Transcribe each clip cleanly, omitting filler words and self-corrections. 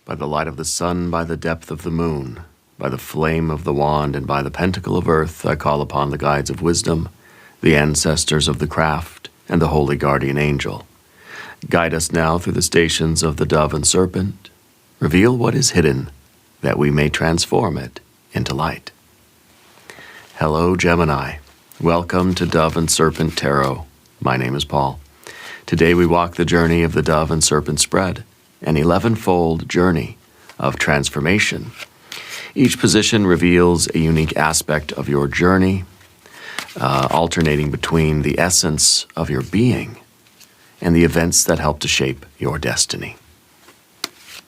By the light of the sun, by the depth of the moon, by the flame of the wand, and by the pentacle of earth, I call upon the guides of wisdom, the ancestors of the craft, and the holy guardian angel. Guide us now through the stations of the dove and serpent. Reveal what is hidden, that we may transform it into light. Hello, Gemini. Welcome to Dove and Serpent Tarot. My name is Paul. Today we walk the journey of the dove and serpent spread, an 11-fold journey of transformation. Each position reveals a unique aspect of your journey, alternating between the essence of your being and the events that help to shape your destiny.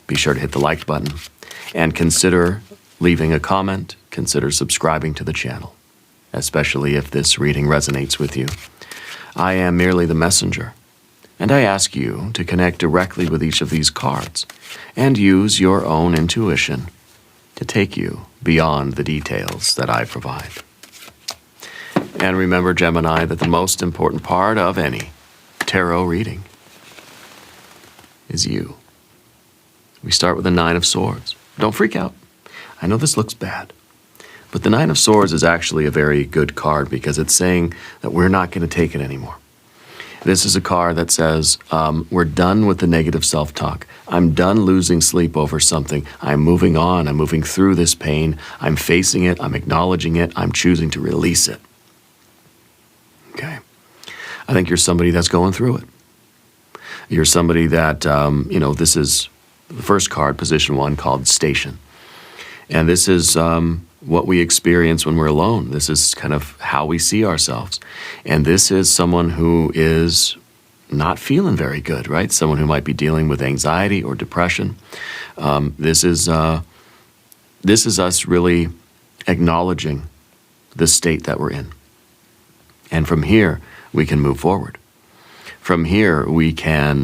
Be sure to hit the like button and consider leaving a comment. Consider subscribing to the channel, especially if this reading resonates with you. I am merely the messenger, and I ask you to connect directly with each of these cards and use your own intuition to take you beyond the details that I provide. And remember, Gemini, that the most important part of any tarot reading is you. We start with the Nine of Swords. Don't freak out. I know this looks bad, but the Nine of Swords is actually a very good card because it's saying that we're not going to take it anymore. This is a card that says, we're done with the negative self-talk. I'm done losing sleep over something. I'm moving on. I'm moving through this pain. I'm facing it. I'm acknowledging it. I'm choosing to release it. Okay. I think you're somebody that's going through it. You're somebody that, this is the first card, position 1, called Station. And this is what we experience when we're alone. This is kind of how we see ourselves. And this is someone who is not feeling very good, right? Someone who might be dealing with anxiety or depression. This is us really acknowledging the state that we're in. And from here, we can move forward. From here, we can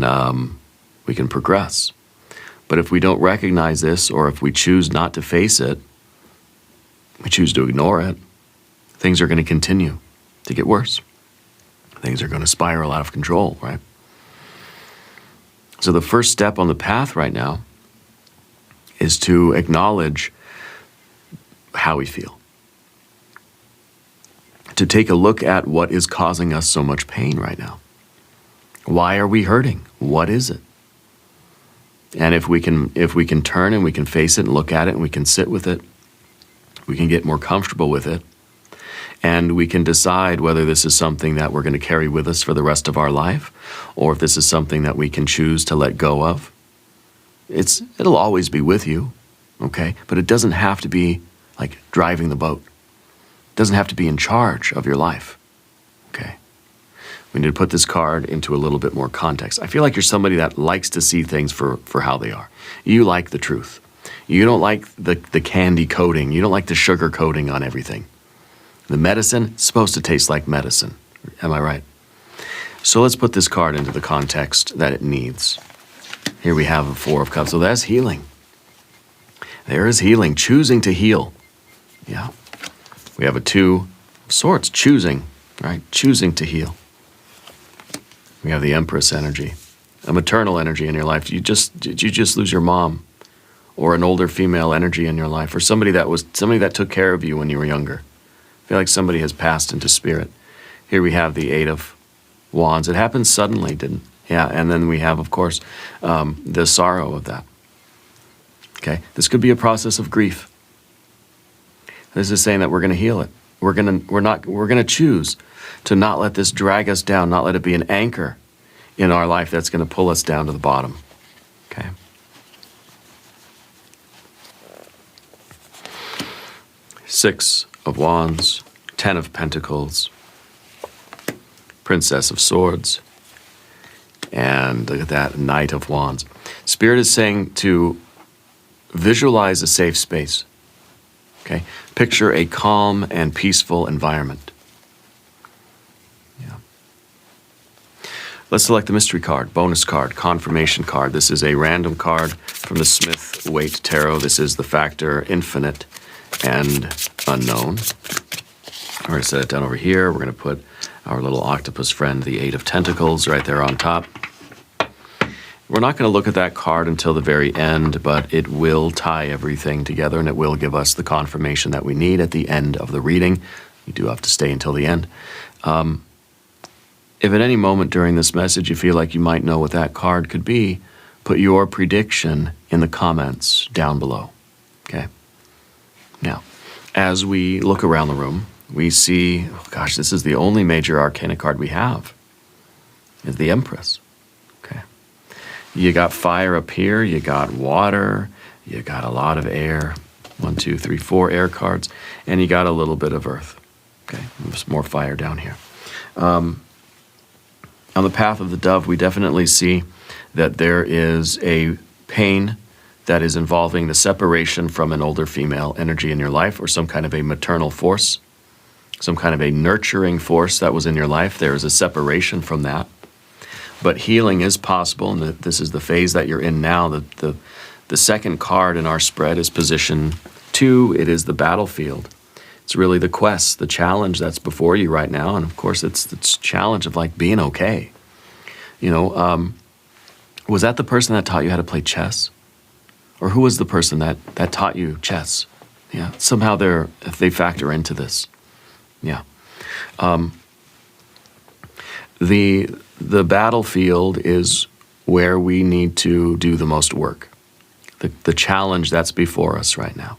progress. But if we don't recognize this, or if we choose not to face it, we choose to ignore it, things are going to continue to get worse. Things are going to spiral out of control, right? So the first step on the path right now is to acknowledge how we feel. To take a look at what is causing us so much pain right now. Why are we hurting? What is it? And if we can turn and we can face it and look at it and we can sit with it, we can get more comfortable with it, and we can decide whether this is something that we're going to carry with us for the rest of our life, or if this is something that we can choose to let go of. It'll always be with you, okay? But it doesn't have to be like driving the boat. It doesn't have to be in charge of your life, okay? We need to put this card into a little bit more context. I feel like you're somebody that likes to see things for how they are. You like the truth. You don't like the candy coating. You don't like the sugar coating on everything. The medicine is supposed to taste like medicine. Am I right? So let's put this card into the context that it needs. Here we have a Four of Cups. So that's healing. There is healing, choosing to heal. Yeah. We have a Two of Swords, choosing, right? Choosing to heal. We have the Empress energy, a maternal energy in your life. Did you just lose your mom? Or an older female energy in your life, or somebody that took care of you when you were younger. I feel like somebody has passed into spirit. Here we have the Eight of Wands. It happened suddenly, didn't? Yeah, and then we have, of course, the sorrow of that. Okay, this could be a process of grief. This is saying that we're going to heal it. We're going to choose to not let this drag us down, not let it be an anchor in our life that's going to pull us down to the bottom. Okay. Six of Wands, Ten of Pentacles, Princess of Swords, and look at that, Knight of Wands. Spirit is saying to visualize a safe space. Okay? Picture a calm and peaceful environment. Yeah. Let's select the mystery card, bonus card, confirmation card. This is a random card from the Smith-Waite Tarot. This is the factor infinite and unknown. We're going to set it down over here. We're going to put our little octopus friend, the Eight of Tentacles, right there on top. We're not going to look at that card until the very end, but it will tie everything together, and it will give us the confirmation that we need at the end of the reading. You do have to stay until the end. If at any moment during this message you feel like you might know what that card could be, put your prediction in the comments down below. Okay? Now, as we look around the room, we see, oh gosh, this is the only major arcana card we have, is the Empress. Okay. You got fire up here, you got water, you got a lot of air. 1, 2, 3, 4 air cards, and you got a little bit of earth. Okay, there's more fire down here. On the path of the dove, we definitely see that there is a pain that is involving the separation from an older female energy in your life, or some kind of a maternal force, some kind of a nurturing force that was in your life. There is a separation from that. But healing is possible, and this is the phase that you're in now. The second card in our spread is position 2. It is the battlefield. It's really the quest, the challenge that's before you right now. And of course, it's the challenge of like being okay. You know, was that the person that taught you how to play chess? Or who was the person that taught you chess? Yeah, somehow they factor into this. Yeah. The battlefield is where we need to do the most work. The challenge that's before us right now.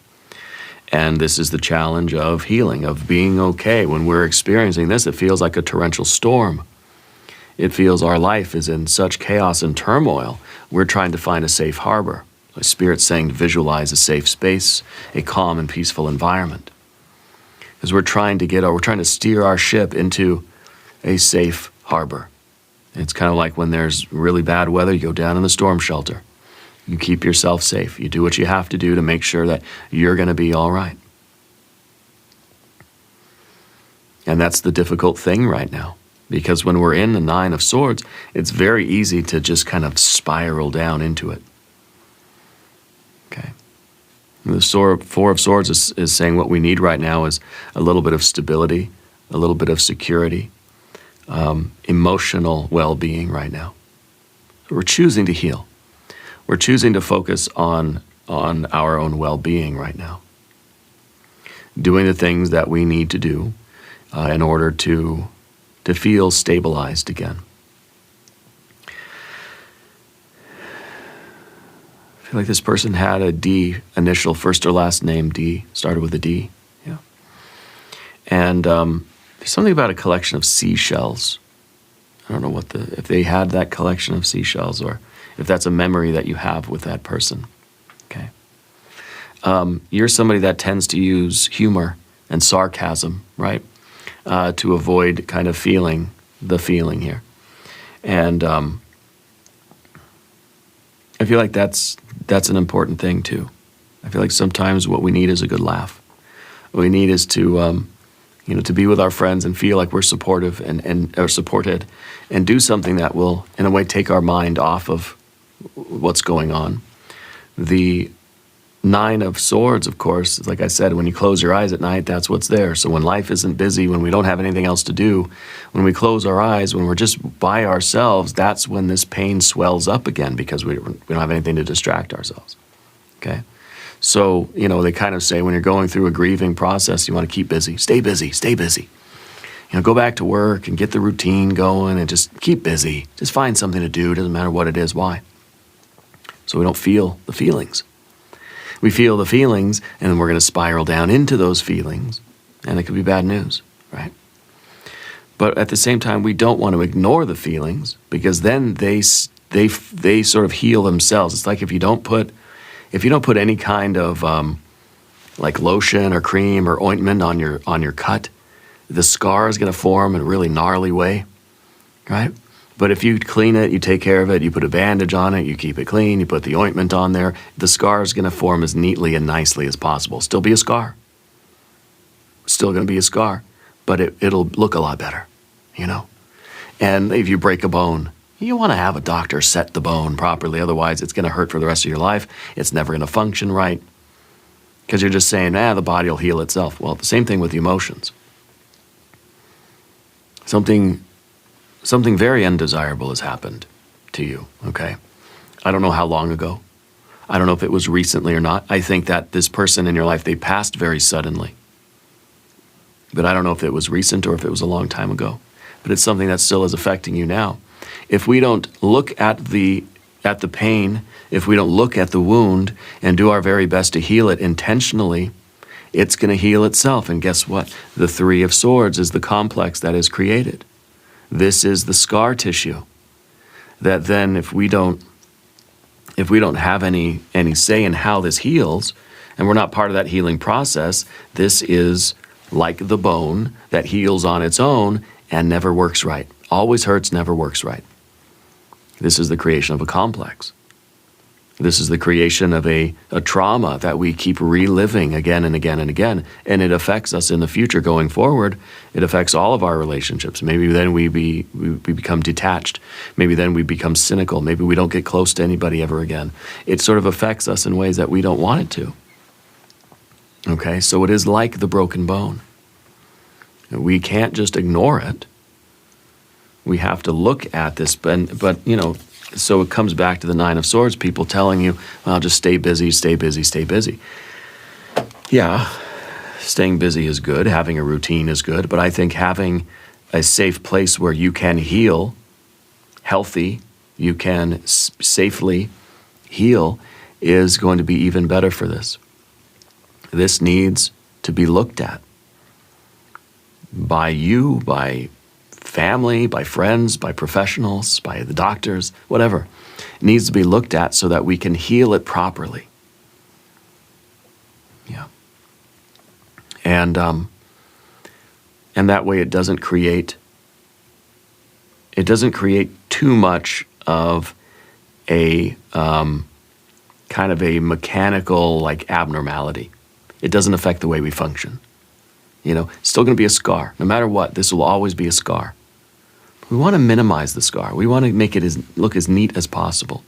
And this is the challenge of healing, of being okay. When we're experiencing this, it feels like a torrential storm. It feels our life is in such chaos and turmoil. We're trying to find a safe harbor. The Spirit's saying to visualize a safe space, a calm and peaceful environment. Because we're trying to steer our ship into a safe harbor. It's kind of like when there's really bad weather, you go down in the storm shelter. You keep yourself safe. You do what you have to do to make sure that you're going to be all right. And that's the difficult thing right now. Because when we're in the 9 of Swords, it's very easy to just kind of spiral down into it. Okay. The 4 of Swords is saying what we need right now is a little bit of stability, a little bit of security, emotional well-being right now. We're choosing to heal. We're choosing to focus on our own well-being right now. Doing the things that we need to do in order to feel stabilized again. I feel like this person had a D initial, first or last name D, started with a D. Yeah. And there's something about a collection of seashells. I don't know if they had that collection of seashells, or if that's a memory that you have with that person. Okay. You're somebody that tends to use humor and sarcasm, right? To avoid kind of feeling the feeling here. And I feel like that's an important thing too. I feel like sometimes what we need is a good laugh. What we need is to to be with our friends and feel like we're supportive and or supported, and do something that will, in a way, take our mind off of what's going on. The 9 of Swords, of course, like I said, when you close your eyes at night, that's what's there. So when life isn't busy, when we don't have anything else to do, when we close our eyes, when we're just by ourselves, that's when this pain swells up again, because we don't have anything to distract ourselves. Okay? So, they kind of say when you're going through a grieving process, you want to keep busy. Stay busy, stay busy. Go back to work and get the routine going and just keep busy. Just find something to do. It doesn't matter what it is. Why? So we don't feel the feelings. We feel the feelings, and then we're going to spiral down into those feelings, and it could be bad news, right? But at the same time, we don't want to ignore the feelings, because then they sort of heal themselves. It's like if you don't put any kind of like lotion or cream or ointment on your cut, the scar is going to form in a really gnarly way, right? But if you clean it, you take care of it, you put a bandage on it, you keep it clean, you put the ointment on there, the scar is going to form as neatly and nicely as possible. Still be a scar. Still going to be a scar, but it'll look a lot better, And if you break a bone, you want to have a doctor set the bone properly, otherwise it's going to hurt for the rest of your life. It's never going to function right, because you're just saying, the body will heal itself. Well, the same thing with the emotions. Something very undesirable has happened to you, okay? I don't know how long ago. I don't know if it was recently or not. I think that this person in your life, they passed very suddenly. But I don't know if it was recent or if it was a long time ago. But it's something that still is affecting you now. If we don't look at the pain, if we don't look at the wound and do our very best to heal it intentionally, it's going to heal itself. And guess what? The Three of Swords is the complex that is created. This is the scar tissue. That then if we don't have any say in how this heals, and we're not part of that healing process, this is like the bone that heals on its own and never works right. Always hurts, never works right. This is the creation of a complex. This is the creation of a trauma that we keep reliving again and again and again, and it affects us in the future going forward. It affects all of our relationships. Maybe then we become detached. Maybe then we become cynical. Maybe we don't get close to anybody ever again. It sort of affects us in ways that we don't want it to. Okay, so it is like the broken bone. We can't just ignore it. We have to look at this, but you know, so it comes back to the Nine of Swords, people telling you, well, just stay busy, stay busy, stay busy. Yeah, staying busy is good, having a routine is good, but I think having a safe place where you can heal, healthy, you can safely heal, is going to be even better for this. This needs to be looked at by you, by family, by friends, by professionals, by the doctors, whatever. It needs to be looked at so that we can heal it properly. Yeah. And that way it doesn't create too much of a kind of a mechanical like abnormality. It doesn't affect the way we function. You know, it's still going to be a scar. No matter what, this will always be a scar. We want to minimize the scar. We want to make it look as neat as possible.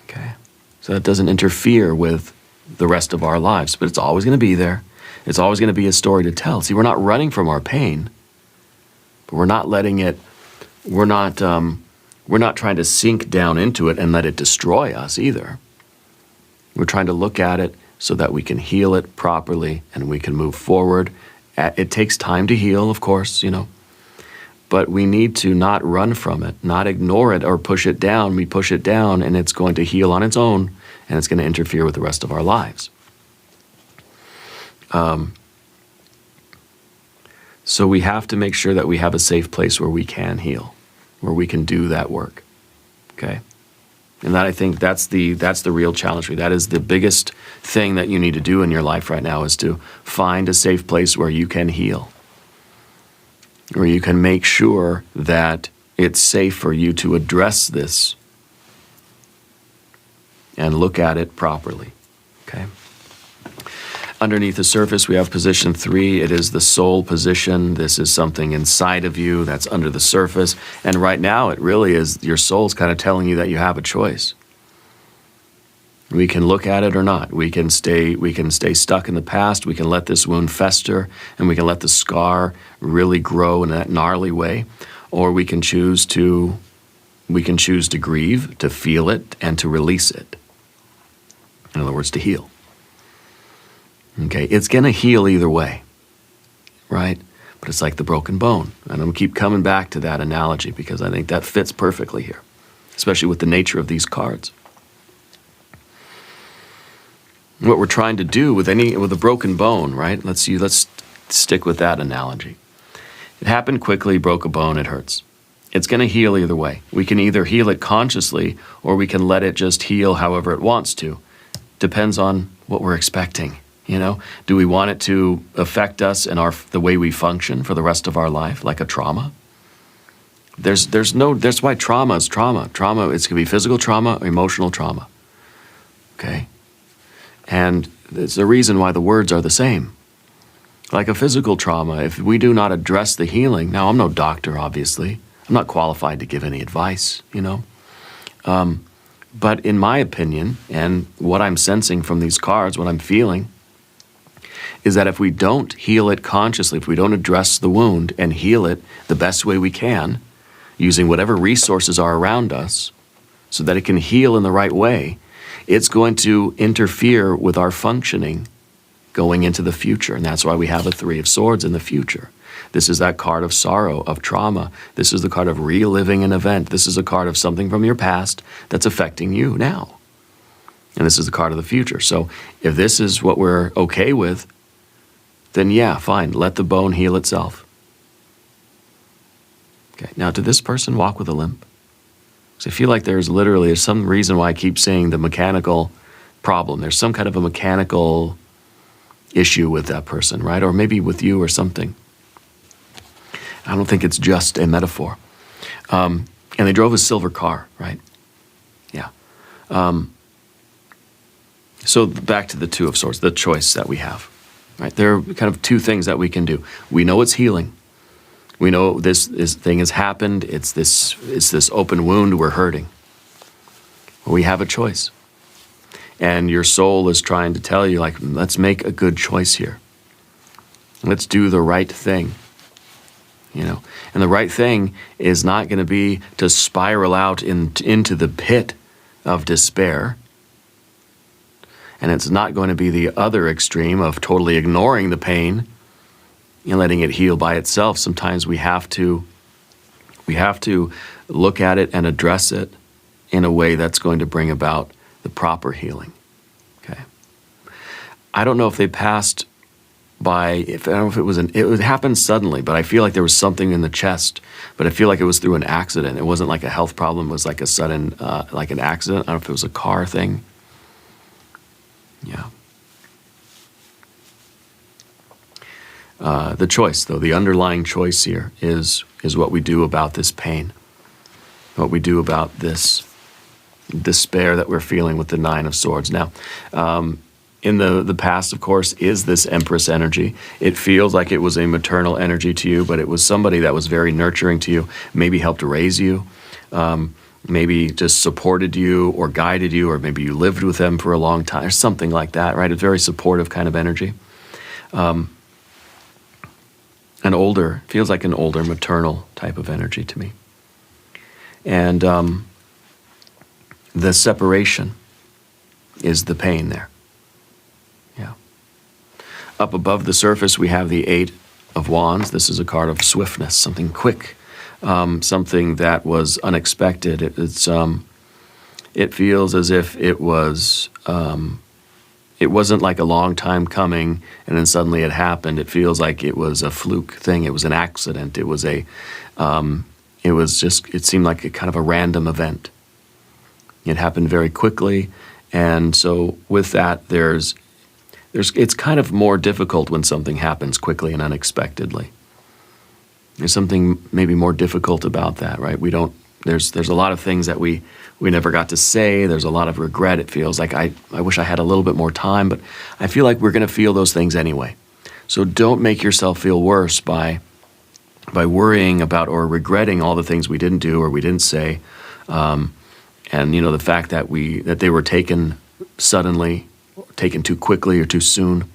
Okay? So that doesn't interfere with the rest of our lives, but it's always going to be there. It's always going to be a story to tell. See, we're not running from our pain, but we're not letting it, we're not trying to sink down into it and let it destroy us either. We're trying to look at it so that we can heal it properly and we can move forward. It takes time to heal, of course, you know, but we need to not run from it, not ignore it or push it down. We push it down and it's going to heal on its own and it's going to interfere with the rest of our lives. So we have to make sure that we have a safe place where we can heal, where we can do that work, okay? And that, I think, that's the real challenge for you. That is the biggest thing that you need to do in your life right now, is to find a safe place where you can heal, where you can make sure that it's safe for you to address this and look at it properly, okay? Underneath the surface, we have position 3. It is the soul position. This is something inside of you that's under the surface. And right now, it really is, your soul's kind of telling you that you have a choice. We can look at it or not. We can stay stuck in the past. We can let this wound fester, and we can let the scar really grow in that gnarly way. Or we can choose to grieve, to feel it, and to release it. In other words, to heal. Okay, it's going to heal either way, right? But it's like the broken bone. And I'm going to keep coming back to that analogy because I think that fits perfectly here, especially with the nature of these cards. What we're trying to do with a broken bone, right? Let's stick with that analogy. It happened quickly, broke a bone, it hurts. It's going to heal either way. We can either heal it consciously or we can let it just heal however it wants to. Depends on what we're expecting. You know, do we want it to affect us and the way we function for the rest of our life, like a trauma? That's why trauma is trauma. Trauma, it's going to be physical trauma or emotional trauma. Okay? And it's the reason why the words are the same. Like a physical trauma, if we do not address the healing, now I'm no doctor, obviously. I'm not qualified to give any advice, you know. But in my opinion, and what I'm sensing from these cards, what I'm feeling, is that if we don't heal it consciously, if we don't address the wound and heal it the best way we can, using whatever resources are around us so that it can heal in the right way, it's going to interfere with our functioning going into the future. And that's why we have a Three of Swords in the future. This is that card of sorrow, of trauma. This is the card of reliving an event. This is a card of something from your past that's affecting you now. And this is the card of the future. So if this is what we're okay with, then yeah, fine, let the bone heal itself. Okay, now did this person walk with a limp? Because I feel like there's some reason why I keep saying the mechanical problem. There's some kind of a mechanical issue with that person, right? Or maybe with you or something. I don't think it's just a metaphor. And they drove a silver car, right? Yeah. So back to the Two of Swords, the choice that we have, right? There are kind of two things that we can do. We know it's healing. We know this thing has happened. It's this open wound. We're hurting. We have a choice. And your soul is trying to tell you, like, let's make a good choice here. Let's do the right thing. You know, and the right thing is not going to be to spiral out into the pit of despair. And it's not going to be the other extreme of totally ignoring the pain and letting it heal by itself. Sometimes we have to look at it and address it in a way that's going to bring about the proper healing. Okay. I don't know if they passed by, I don't know if it happened suddenly, but I feel like there was something in the chest, but I feel like it was through an accident. It wasn't like a health problem. It was like a sudden, like an accident. I don't know if it was a car thing. Yeah. The choice, though, the underlying choice here is what we do about this pain, what we do about this despair that we're feeling with the Nine of Swords. Now, in the past, of course, is this Empress energy. It feels like it was a maternal energy to you, but it was somebody that was very nurturing to you, maybe helped raise you, maybe just supported you or guided you, or maybe you lived with them for a long time, or something like that, right? A very supportive kind of energy. Feels like an older maternal type of energy to me. And the separation is the pain there. Yeah. Up above the surface, we have the Eight of Wands. This is a card of swiftness, something quick, something that was unexpected. It feels as if it wasn't like a long time coming and then suddenly it happened. It feels like it was a fluke thing. It was an accident. It seemed like a kind of a random event. It happened very quickly. And so with that, it's kind of more difficult when something happens quickly and unexpectedly. There's something maybe more difficult about that, right? There's a lot of things that we never got to say. There's a lot of regret. It feels like I wish I had a little bit more time, but I feel like we're going to feel those things anyway. So don't make yourself feel worse by worrying about or regretting all the things we didn't do or we didn't say. And you know, the fact that they were taken suddenly, taken too quickly or too soon.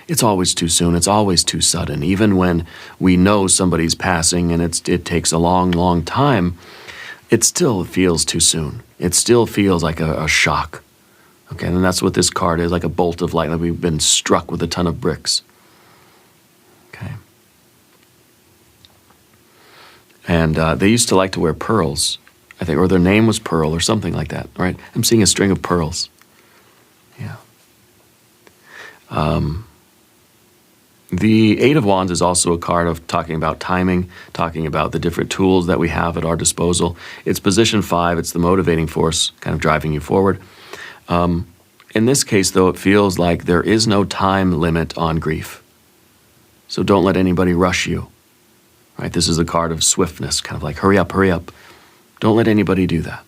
It's always too soon. It's always too sudden. Even when we know somebody's passing and it takes a long, long time, it still feels too soon. It still feels like a shock. Okay, and that's what this card is, like a bolt of light, like we've been struck with a ton of bricks. Okay. And they used to like to wear pearls, I think, or their name was Pearl or something like that, right? I'm seeing a string of pearls. Yeah. The Eight of Wands is also a card of talking about timing, talking about the different tools that we have at our disposal. It's position 5. It's the motivating force, kind of driving you forward. In this case, though, it feels like there is no time limit on grief. So don't let anybody rush you. Right? This is a card of swiftness, kind of like hurry up, hurry up. Don't let anybody do that.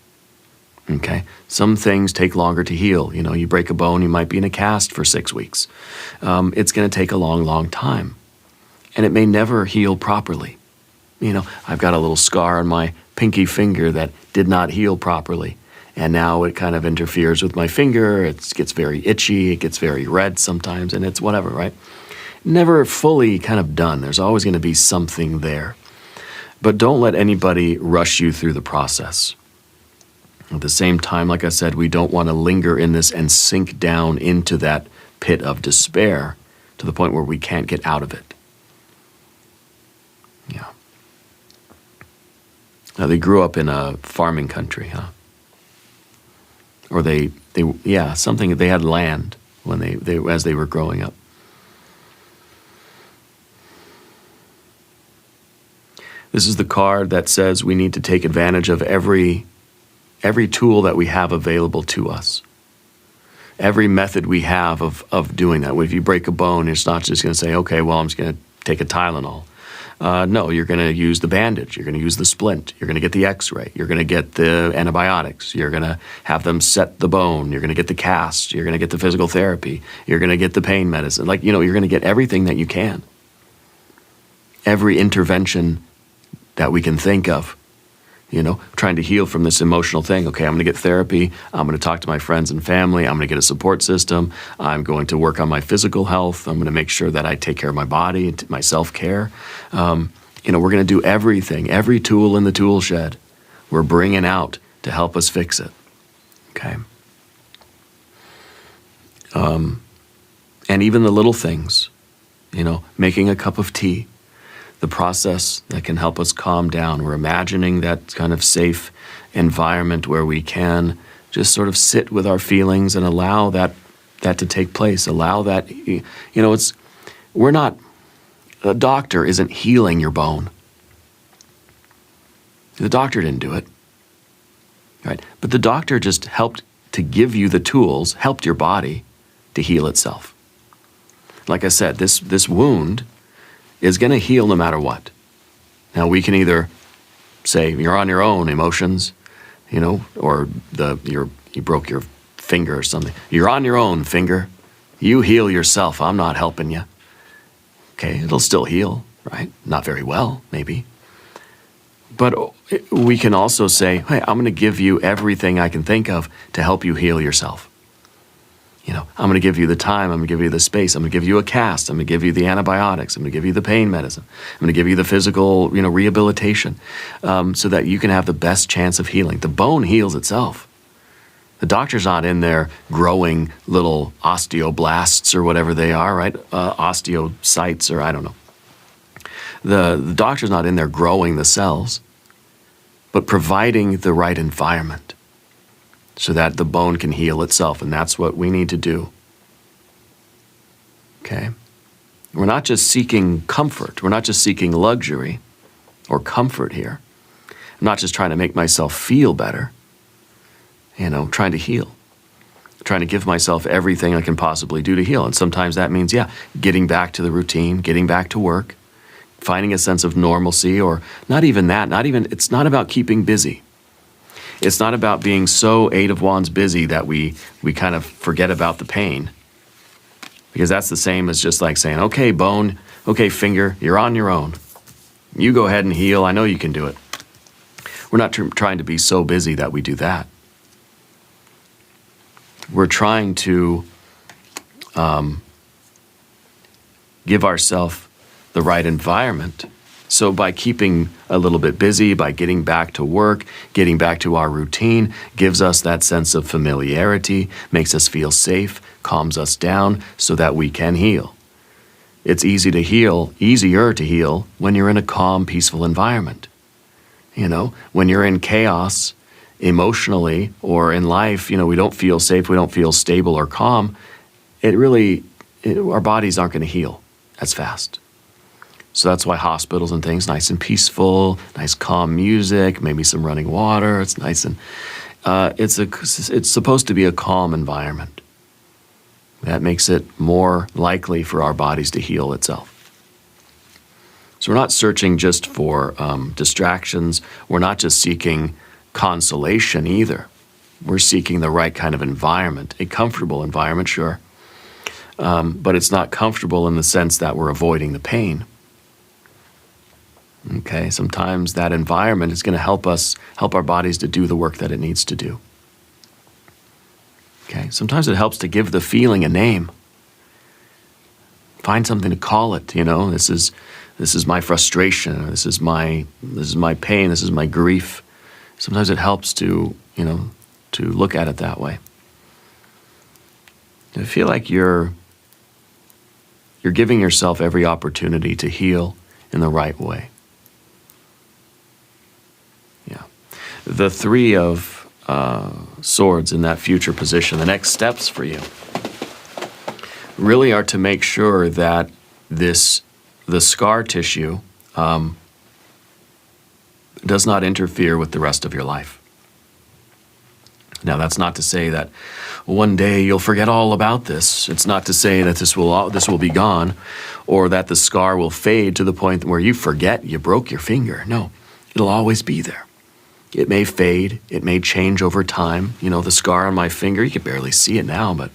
Okay? Some things take longer to heal. You know, you break a bone, you might be in a cast for 6 weeks. It's going to take a long, long time. And it may never heal properly. You know, I've got a little scar on my pinky finger that did not heal properly. And now it kind of interferes with my finger. It gets very itchy. It gets very red sometimes. And it's whatever, right? Never fully kind of done. There's always going to be something there. But don't let anybody rush you through the process. At the same time, like I said, we don't want to linger in this and sink down into that pit of despair to the point where we can't get out of it. Yeah. Now, they grew up in a farming country, huh? Or they had land when as they were growing up. This is the card that says we need to take advantage of every tool that we have available to us. Every method we have of doing that. If you break a bone, it's not just going to say, okay, well, I'm just going to take a Tylenol. No, you're going to use the bandage. You're going to use the splint. You're going to get the x-ray. You're going to get the antibiotics. You're going to have them set the bone. You're going to get the cast. You're going to get the physical therapy. You're going to get the pain medicine. You're going to get everything that you can. Every intervention that we can think of, trying to heal from this emotional thing. Okay, I'm going to get therapy. I'm going to talk to my friends and family. I'm going to get a support system. I'm going to work on my physical health. I'm going to make sure that I take care of my body, my self-care. We're going to do everything, every tool in the tool shed we're bringing out to help us fix it. Okay? And even the little things, making a cup of tea, the process that can help us calm down. We're imagining that kind of safe environment where we can just sort of sit with our feelings and allow that to take place. Allow that, a doctor isn't healing your bone. The doctor didn't do it, right? But the doctor just helped to give you the tools, helped your body to heal itself. Like I said, this wound is going to heal no matter what. Now, we can either say, you're on your own, emotions, or you broke your finger or something. You're on your own, finger. You heal yourself. I'm not helping you. Okay, it'll still heal, right? Not very well, maybe. But we can also say, hey, I'm going to give you everything I can think of to help you heal yourself. I'm going to give you the time, I'm going to give you the space, I'm going to give you a cast, I'm going to give you the antibiotics, I'm going to give you the pain medicine, I'm going to give you the physical, rehabilitation, so that you can have the best chance of healing. The bone heals itself. The doctor's not in there growing little osteoblasts or whatever they are, right? Osteocytes, or I don't know. The doctor's not in there growing the cells, but providing the right environment so that the bone can heal itself, and that's what we need to do. Okay? We're not just seeking comfort. We're not just seeking luxury or comfort here. I'm not just trying to make myself feel better, trying to heal. Trying to give myself everything I can possibly do to heal. And sometimes that means, getting back to the routine, getting back to work, finding a sense of normalcy, or not even that, it's not about keeping busy. It's not about being so Eight of Wands busy that we kind of forget about the pain. Because that's the same as just like saying, okay, bone, okay, finger, you're on your own. You go ahead and heal. I know you can do it. We're not trying to be so busy that we do that. We're trying to give ourselves the right environment. So by keeping a little bit busy, by getting back to work, getting back to our routine, gives us that sense of familiarity, makes us feel safe, calms us down so that we can heal. It's easier to heal when you're in a calm, peaceful environment. When you're in chaos emotionally or in life, we don't feel safe, we don't feel stable or calm, our bodies aren't going to heal as fast. So that's why hospitals and things, nice and peaceful, nice calm music, maybe some running water. It's nice and it's supposed to be a calm environment. That makes it more likely for our bodies to heal itself. So we're not searching just for distractions. We're not just seeking consolation either. We're seeking the right kind of environment, a comfortable environment, sure. But it's not comfortable in the sense that we're avoiding the pain. Okay, sometimes that environment is going to help our bodies to do the work that it needs to do. Okay, sometimes it helps to give the feeling a name. Find something to call it, This is this is my frustration, or this is my pain, this is my grief. Sometimes it helps to, to look at it that way. I feel like you're giving yourself every opportunity to heal in the right way. Yeah. The Three of Swords in that future position, the next steps for you, really are to make sure that the scar tissue does not interfere with the rest of your life. Now, that's not to say that one day you'll forget all about this. It's not to say that this will be gone, or that the scar will fade to the point where you forget you broke your finger. No, it'll always be there. It may fade, it may change over time. The scar on my finger, you can barely see it now, but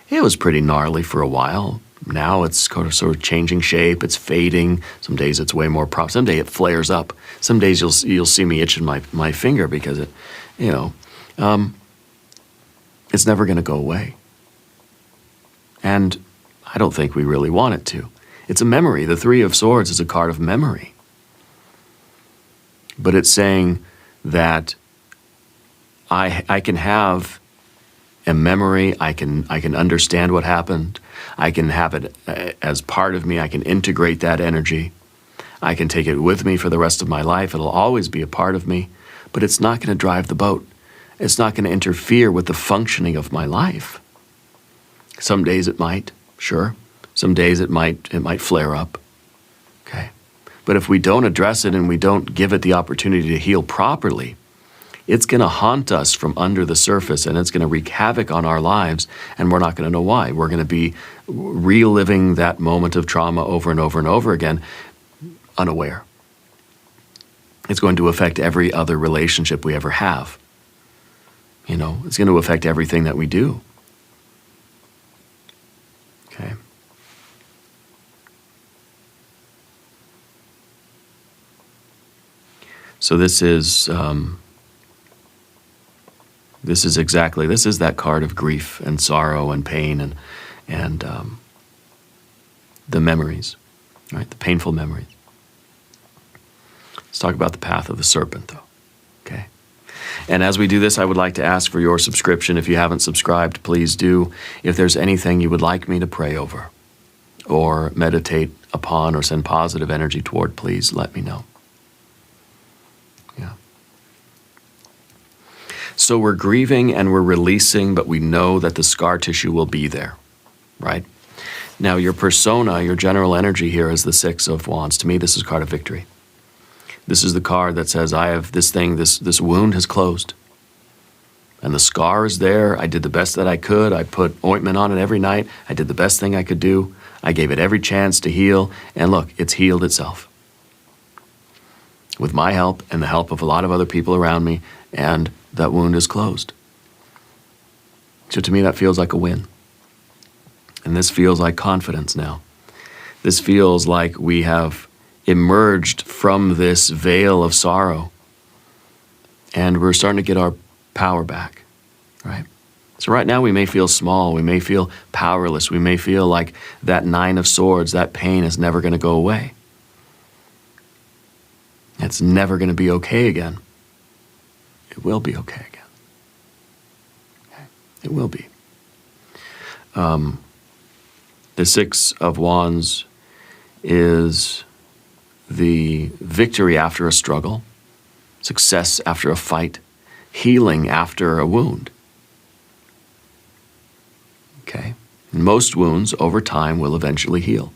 it was pretty gnarly for a while. Now it's sort of changing shape, it's fading. Some days it's way more proper. Some day it flares up. Some days you'll see me itching my finger because it's never going to go away. And I don't think we really want it to. It's a memory. The Three of Swords is a card of memory. But it's saying that I can have a memory, I can understand what happened, I can have it as part of me, I can integrate that energy, I can take it with me for the rest of my life, it'll always be a part of me, but it's not going to drive the boat. It's not going to interfere with the functioning of my life. Some days it might, sure. Some days it might flare up, okay? But if we don't address it and we don't give it the opportunity to heal properly, it's going to haunt us from under the surface, and it's going to wreak havoc on our lives, and we're not going to know why. We're going to be reliving that moment of trauma over and over and over again, unaware. It's going to affect every other relationship we ever have. It's going to affect everything that we do. Okay. So this is that card of grief and sorrow and pain and the memories, right? The painful memories. Let's talk about the path of the serpent, though. Okay. And as we do this, I would like to ask for your subscription. If you haven't subscribed, please do. If there's anything you would like me to pray over or meditate upon or send positive energy toward, please let me know. Yeah. So we're grieving and we're releasing, but we know that the scar tissue will be there, right? Now your persona, your general energy here is the Six of Wands. To me, this is a card of victory. This is the card that says, I have this thing, this wound has closed. And the scar is there. I did the best that I could. I put ointment on it every night. I did the best thing I could do. I gave it every chance to heal. And look, it's healed itself. With my help and the help of a lot of other people around me, and that wound is closed. So to me, that feels like a win. And this feels like confidence now. This feels like we have emerged from this veil of sorrow, and we're starting to get our power back, right? So right now we may feel small, we may feel powerless, we may feel like that Nine of Swords, that pain is never going to go away. It's never going to be okay again. It will be okay again. Okay? It will be. The Six of Wands is the victory after a struggle, success after a fight, healing after a wound. Okay? Most wounds over time will eventually heal.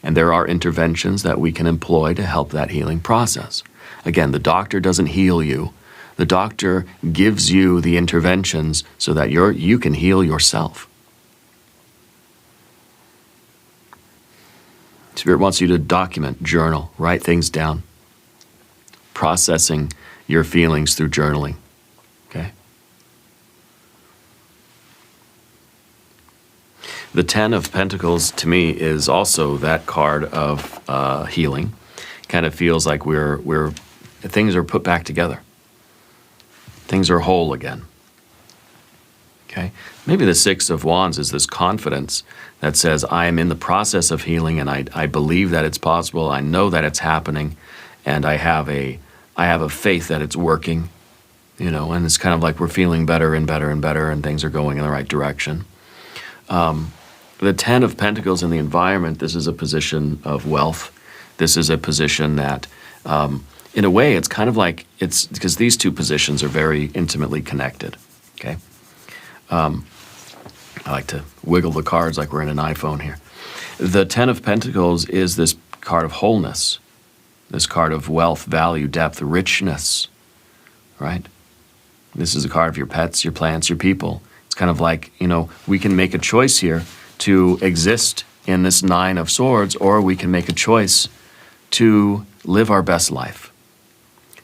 And there are interventions that we can employ to help that healing process. Again, the doctor doesn't heal you. The doctor gives you the interventions so that you can heal yourself. Spirit wants you to document, journal, write things down, processing your feelings through journaling, okay? The Ten of Pentacles, to me, is also that card of healing. Kind of feels like things are put back together. Things are whole again, okay? Okay? Maybe the Six of Wands is this confidence that says, I am in the process of healing, and I believe that it's possible. I know that it's happening, and I have a faith that it's working, you know, and it's kind of like we're feeling better and better and better, and things are going in the right direction. The Ten of Pentacles in the environment, this is a position of wealth. This is a position that, in a way, it's kind of like, it's because these two positions are very intimately connected, okay? I like to wiggle the cards like we're in an iPhone here. The Ten of Pentacles is this card of wholeness, this card of wealth, value, depth, richness, right? This is a card of your pets, your plants, your people. It's kind of like, you know, we can make a choice here to exist in this Nine of Swords, or we can make a choice to live our best life,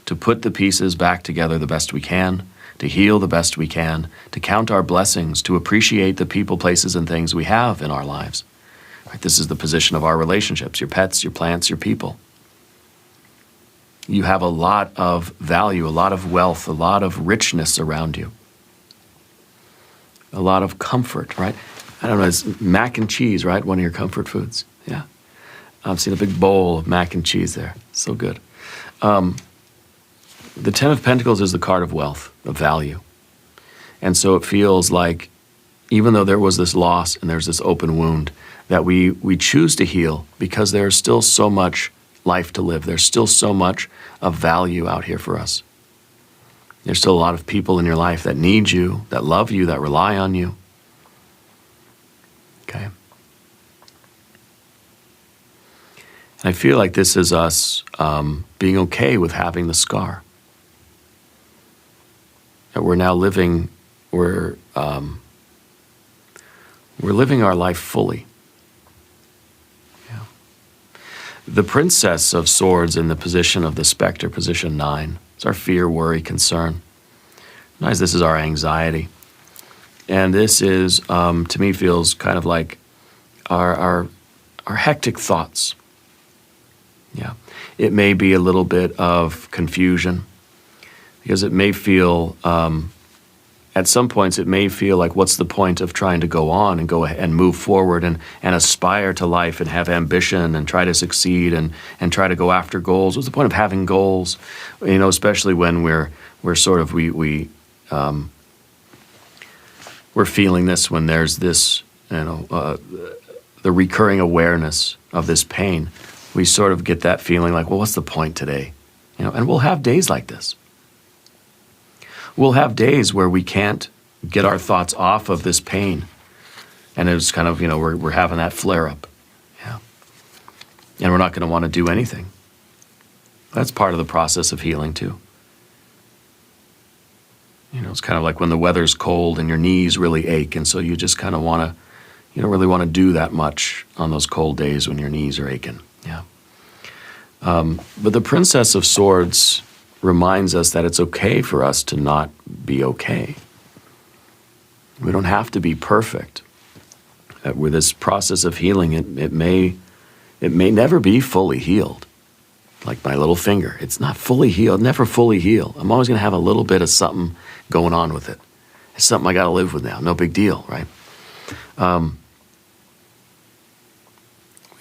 to put the pieces back together the best we can, to heal the best we can, to count our blessings, to appreciate the people, places, and things we have in our lives. Right? This is the position of our relationships, your pets, your plants, your people. You have a lot of value, a lot of wealth, a lot of richness around you, a lot of comfort, right? I don't know, it's mac and cheese, right? One of your comfort foods. Yeah. I've seen a big bowl of mac and cheese there. So good. The Ten of Pentacles is the card of wealth, of value. And so it feels like, even though there was this loss and there's this open wound, that we choose to heal because there's still so much life to live. There's still so much of value out here for us. There's still a lot of people in your life that need you, that love you, that rely on you. Okay? And I feel like this is us being okay with having the scar. That we're now living, we're living our life fully. Yeah. The Princess of Swords in the position of the Spectre, position 9. It's our fear, worry, concern. Sometimes this is our anxiety. And this is, to me, feels kind of like our hectic thoughts. Yeah. It may be a little bit of confusion, because it may feel, at some points, it may feel like, what's the point of trying to go on and go and move forward and aspire to life and have ambition and try to succeed and try to go after goals? What's the point of having goals? You know, especially when we're sort of, we're feeling this, when there's this, you know, the recurring awareness of this pain. We sort of get that feeling like, well, what's the point today? You know, and we'll have days like this. We'll have days where we can't get our thoughts off of this pain. And it's kind of, you know, we're having that flare-up. Yeah. And we're not going to want to do anything. That's part of the process of healing, too. You know, it's kind of like when the weather's cold and your knees really ache, and so you just kind of want to, you don't really want to do that much on those cold days when your knees are aching. Yeah. But the Princess of Swords reminds us that it's okay for us to not be okay. We don't have to be perfect. That with this process of healing, it may never be fully healed. Like my little finger, it's not fully healed, never fully healed. I'm always going to have a little bit of something going on with it. It's something I got to live with now. No big deal, right?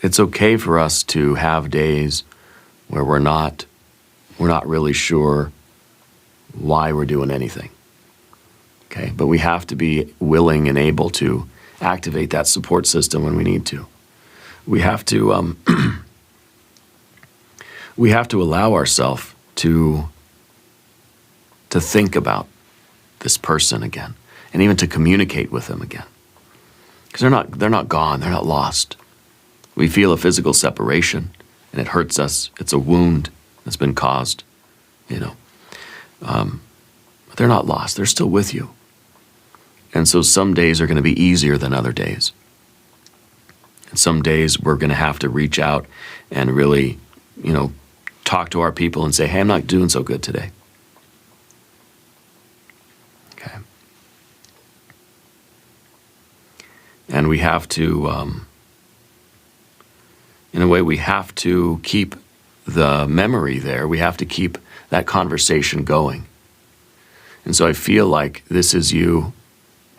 It's okay for us to have days where we're not really sure why we're doing anything. Okay, but we have to be willing and able to activate that support system when we need to. We have to we have to allow ourselves to think about this person again, and even to communicate with them again, because they're not gone, they're not lost. We feel a physical separation, and it hurts us. It's a wound that's been caused, you know. But they're not lost. They're still with you. And so some days are going to be easier than other days. And some days we're going to have to reach out and really, you know, talk to our people and say, hey, I'm not doing so good today. Okay. And we have to, in a way, we have to keep the memory there. We have to keep that conversation going. And so I feel like this is you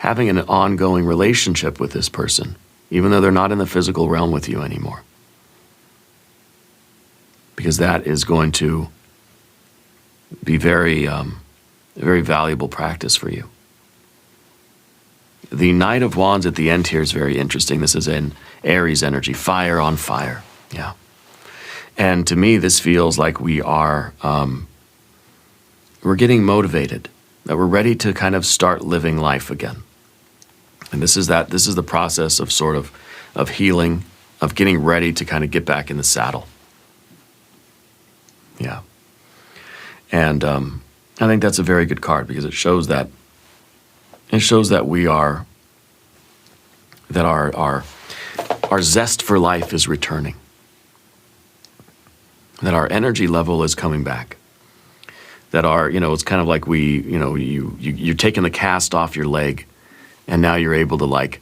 having an ongoing relationship with this person, even though they're not in the physical realm with you anymore. Because that is going to be very, very valuable practice for you. The Knight of Wands at the end here is very interesting. This is in Aries energy, fire on fire. Yeah. And to me, this feels like we are, we're getting motivated, that we're ready to kind of start living life again. And this is the process of sort of healing, of getting ready to kind of get back in the saddle. Yeah. And I think that's a very good card because it shows that we are, that our zest for life is returning. That our energy level is coming back. That it's kind of like you're taking the cast off your leg and now you're able to like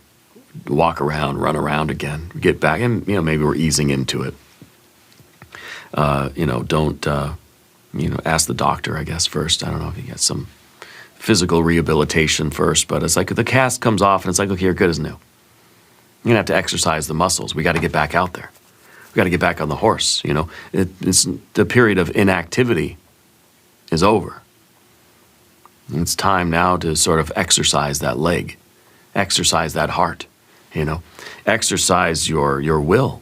walk around, run around again, get back, and maybe we're easing into it. Don't ask the doctor, I guess, first. I don't know if you get some physical rehabilitation first, but it's like the cast comes off and it's like, okay, you're good as new. You're gonna have to exercise the muscles. We got to get back out there. We got to get back on the horse. It's the period of inactivity is over. And it's time now to sort of exercise that leg, exercise that heart, exercise your will.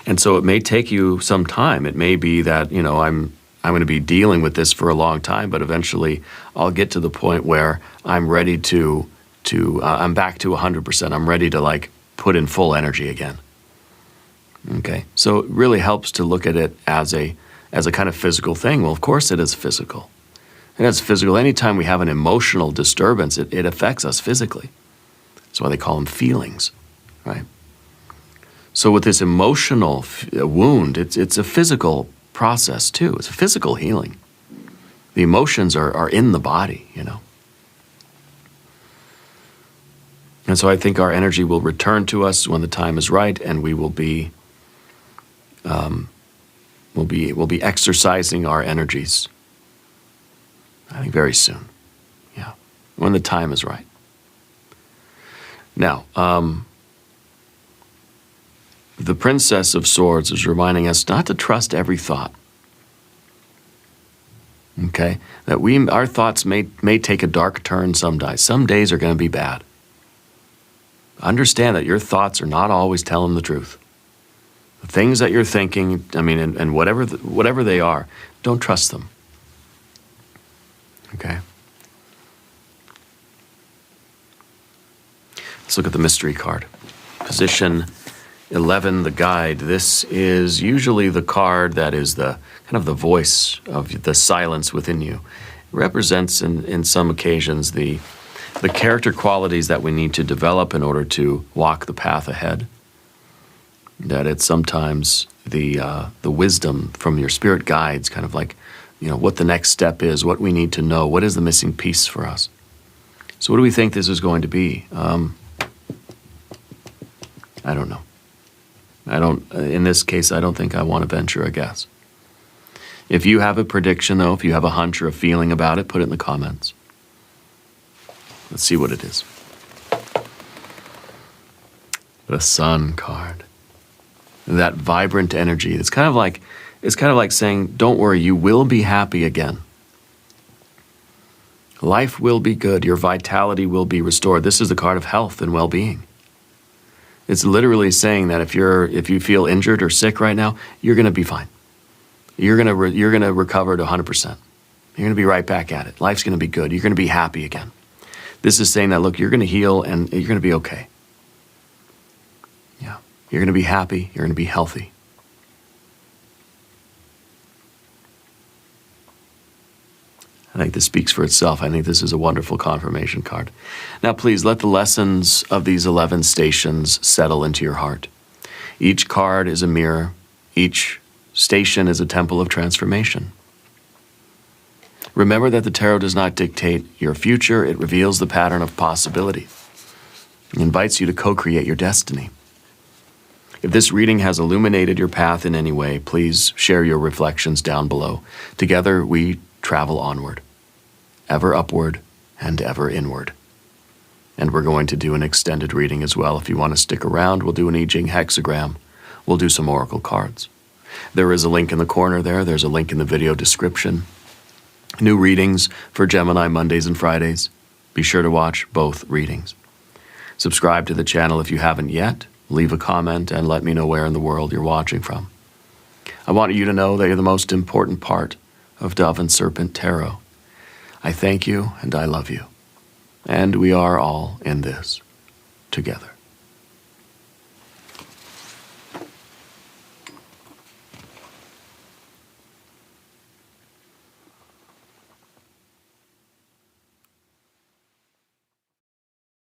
And so it may take you some time. It may be that, I'm going to be dealing with this for a long time, but eventually I'll get to the point where I'm ready to I'm back to 100%. I'm ready to like put in full energy again. Okay. So it really helps to look at it as a kind of physical thing. Well, of course it is physical. And it's physical. Anytime we have an emotional disturbance, it affects us physically. That's why they call them feelings, right? So with this emotional wound, it's a physical process too. It's a physical healing. The emotions are in the body, And so I think our energy will return to us when the time is right, and we will be, we'll be exercising our energies. I think very soon, yeah, when the time is right. Now, the Princess of Swords is reminding us not to trust every thought. Okay, that our thoughts may take a dark turn some days. Some days are going to be bad. Understand that your thoughts are not always telling the truth. The things that you're thinking, and whatever they are, don't trust them. Okay? Let's look at the mystery card. Position 11, the guide. This is usually the card that is the kind of the voice of the silence within you. It represents in some occasions the character qualities that we need to develop in order to walk the path ahead. That it's sometimes the wisdom from your spirit guides, kind of like, what the next step is, what we need to know, what is the missing piece for us. So what do we think this is going to be? I don't know. In this case, I don't think I want to venture a guess. If you have a prediction, though, if you have a hunch or a feeling about it, put it in the comments. Let's see what it is. The Sun card. That vibrant energy. It's kind of like saying, don't worry, you will be happy again. Life will be good. Your vitality will be restored. This is the card of health and well-being. It's literally saying that if you feel injured or sick right now, you're going to be fine. You're going to recover to 100%. You're going to be right back at it. Life's going to be good. You're going to be happy again. This is saying that, look, you're going to heal and you're going to be okay. Yeah. You're going to be happy. You're going to be healthy. I think this speaks for itself. I think this is a wonderful confirmation card. Now, please let the lessons of these 11 stations settle into your heart. Each card is a mirror. Each station is a temple of transformation. Remember that the tarot does not dictate your future. It reveals the pattern of possibility. It invites you to co-create your destiny. If this reading has illuminated your path in any way, please share your reflections down below. Together, we travel onward, ever upward and ever inward. And we're going to do an extended reading as well. If you want to stick around, we'll do an I Ching hexagram. We'll do some oracle cards. There is a link in the corner there. There's a link in the video description. New readings for Gemini Mondays and Fridays. Be sure to watch both readings. Subscribe to the channel if you haven't yet. Leave a comment and let me know where in the world you're watching from. I want you to know that you're the most important part of Dove and Serpent Tarot. I thank you and I love you. And we are all in this together.